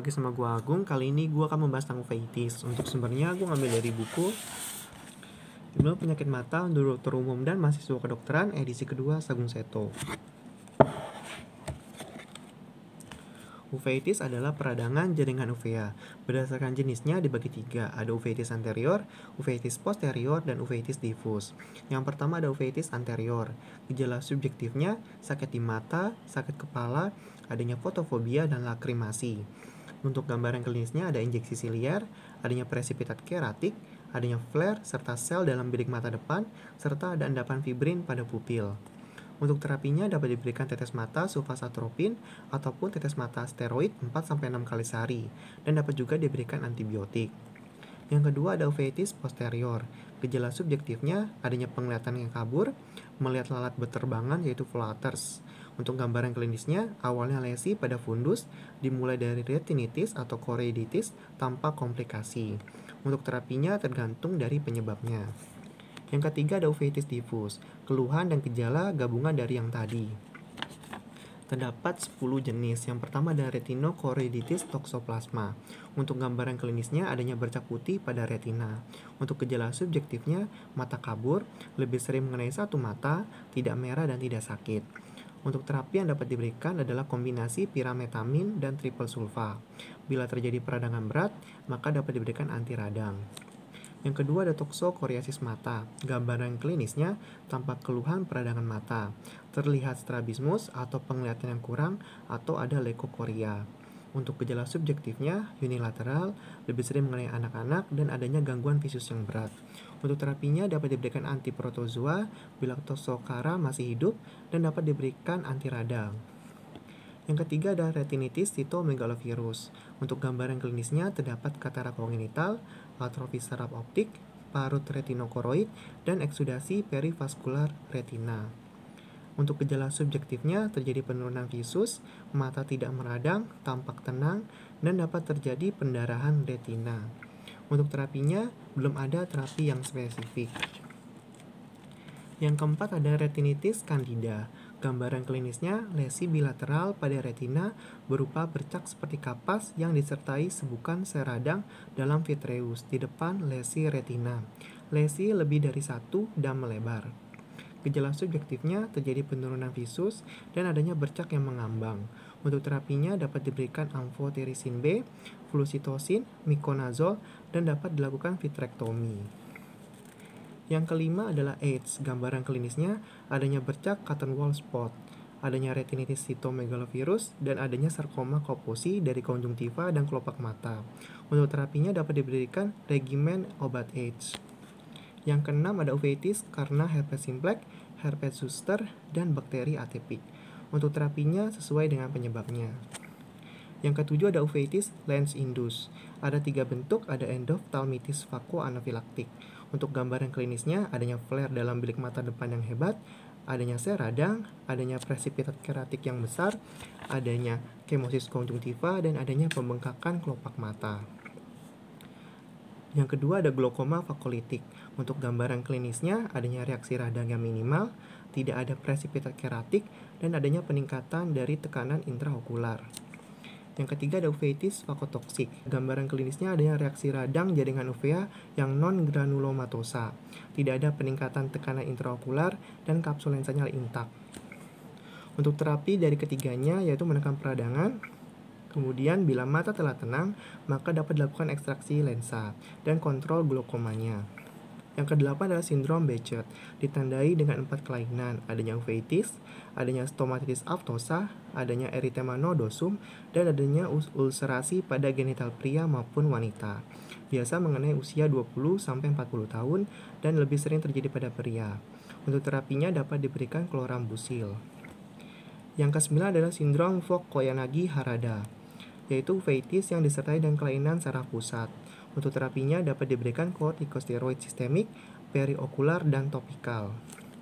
lagi sama gua Agung. Kali ini gua akan membahas tentang uveitis. Untuk sumbernya gua ngambil dari buku Jurnal Penyakit Mata untuk Dokter Umum dan Mahasiswa Kedokteran edisi kedua Sagung Seto. Uveitis adalah peradangan jaringan uvea. Berdasarkan jenisnya dibagi tiga, ada uveitis anterior, uveitis posterior, dan uveitis diffus. Yang pertama ada uveitis anterior. Gejala subjektifnya sakit di mata, sakit kepala, adanya fotofobia, dan lakrimasi. Untuk gambaran klinisnya ada injeksi silier, adanya presipitat keratik, adanya flare, serta sel dalam bilik mata depan, serta ada endapan fibrin pada pupil. Untuk terapinya dapat diberikan tetes mata sulfasatropin ataupun tetes mata steroid 4-6 kali sehari, dan dapat juga diberikan antibiotik. Yang kedua ada uveitis posterior. Gejala subjektifnya adanya penglihatan yang kabur, melihat lalat berterbangan yaitu flutters. Untuk gambaran klinisnya, awalnya lesi pada fundus, dimulai dari retinitis atau choroiditis tanpa komplikasi. Untuk terapinya tergantung dari penyebabnya. Yang ketiga ada uveitis diffus, keluhan dan gejala gabungan dari yang tadi. Terdapat 10 jenis. Yang pertama ada retinochoroiditis toxoplasma. Untuk gambaran klinisnya adanya bercak putih pada retina. Untuk gejala subjektifnya, mata kabur, lebih sering mengenai satu mata, tidak merah dan tidak sakit. Untuk terapi yang dapat diberikan adalah kombinasi pirametamin dan triple sulfa. Bila terjadi peradangan berat, maka dapat diberikan anti radang. Yang kedua ada toksokoriasis mata. Gambaran klinisnya tampak keluhan peradangan mata, terlihat strabismus atau penglihatan yang kurang, atau ada leukokoria. Untuk gejala subjektifnya unilateral, lebih sering mengenai anak-anak, dan adanya gangguan visus yang berat. Untuk terapinya dapat diberikan antiprotozoa bila toxocara masih hidup, dan dapat diberikan anti radang. Yang ketiga ada retinitis sitomegalovirus. Untuk gambaran klinisnya terdapat katarak kongenital, atrofi saraf optik, parut retinokoroid, dan eksudasi perivaskular retina. Untuk gejala subjektifnya terjadi penurunan visus, mata tidak meradang, tampak tenang, dan dapat terjadi pendarahan retina. Untuk terapinya belum ada terapi yang spesifik. Yang keempat ada retinitis candida. Gambaran klinisnya lesi bilateral pada retina berupa bercak seperti kapas yang disertai sebukan sel radang dalam vitreus di depan lesi retina. Lesi lebih dari satu dan melebar. Gejala subjektifnya terjadi penurunan visus dan adanya bercak yang mengambang. Untuk terapinya dapat diberikan amfotirisin B, flucitosin, miconazole, dan dapat dilakukan vitrektomi. Yang kelima adalah AIDS. Gambaran klinisnya adanya bercak cotton wool spot, adanya retinitis sitomegalovirus, dan adanya sarkoma kaposi dari konjungtiva dan kelopak mata. Untuk terapinya dapat diberikan regimen obat AIDS. Yang keenam ada uveitis karena herpes simplex, herpes zoster, dan bakteri atipik. Untuk terapinya sesuai dengan penyebabnya. Yang ketujuh ada uveitis lens indus. Ada 3 bentuk, ada endophthalmitis vakoanafilaktik. Untuk gambaran klinisnya adanya flare dalam bilik mata depan yang hebat, adanya sel radang, adanya presipitat keratik yang besar, adanya kemosis konjungtiva, dan adanya pembengkakan kelopak mata. Yang kedua ada glaukoma vakolitik. Untuk gambaran klinisnya adanya reaksi radang yang minimal, tidak ada presipitat keratik, dan adanya peningkatan dari tekanan intraokular. Yang ketiga ada uveitis vakotoksik. Gambaran klinisnya adanya reaksi radang jaringan uvea yang non-granulomatosa. Tidak ada peningkatan tekanan intraokular dan kapsul lensanya intak. Untuk terapi dari ketiganya yaitu menekan peradangan. Kemudian bila mata telah tenang, maka dapat dilakukan ekstraksi lensa dan kontrol glaukomanya. Yang kedelapan adalah sindrom Behcet, ditandai dengan 4 kelainan, adanya uveitis, adanya stomatitis aftosa, adanya erythema nodosum, dan adanya ulcerasi pada genital pria maupun wanita. Biasa mengenai usia 20-40 tahun dan lebih sering terjadi pada pria. Untuk terapinya dapat diberikan klorambusil. Yang kesembilan adalah sindrom Vogt-Koyanagi-Harada, yaitu uveitis yang disertai dengan kelainan saraf pusat. Untuk terapinya dapat diberikan kortikosteroid sistemik, periokular, dan topikal.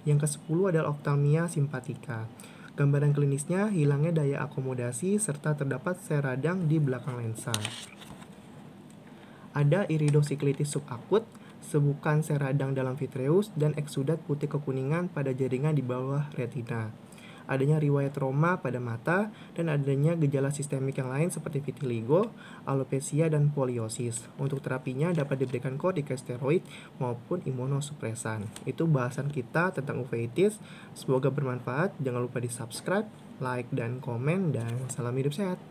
Yang ke-10 adalah oftalmia simpatika. Gambaran klinisnya hilangnya daya akomodasi serta terdapat sel radang di belakang lensa. Ada iridosiklitis subakut, sebukan sel radang dalam vitreus, dan eksudat putih kekuningan pada jaringan di bawah retina. adanya riwayat trauma pada mata, dan adanya gejala sistemik yang lain seperti vitiligo, alopecia, dan poliosis. Untuk terapinya dapat diberikan kortikosteroid maupun imunosupresan. Itu bahasan kita tentang uveitis. Semoga bermanfaat. Jangan lupa di subscribe, like, dan komen, dan salam hidup sehat.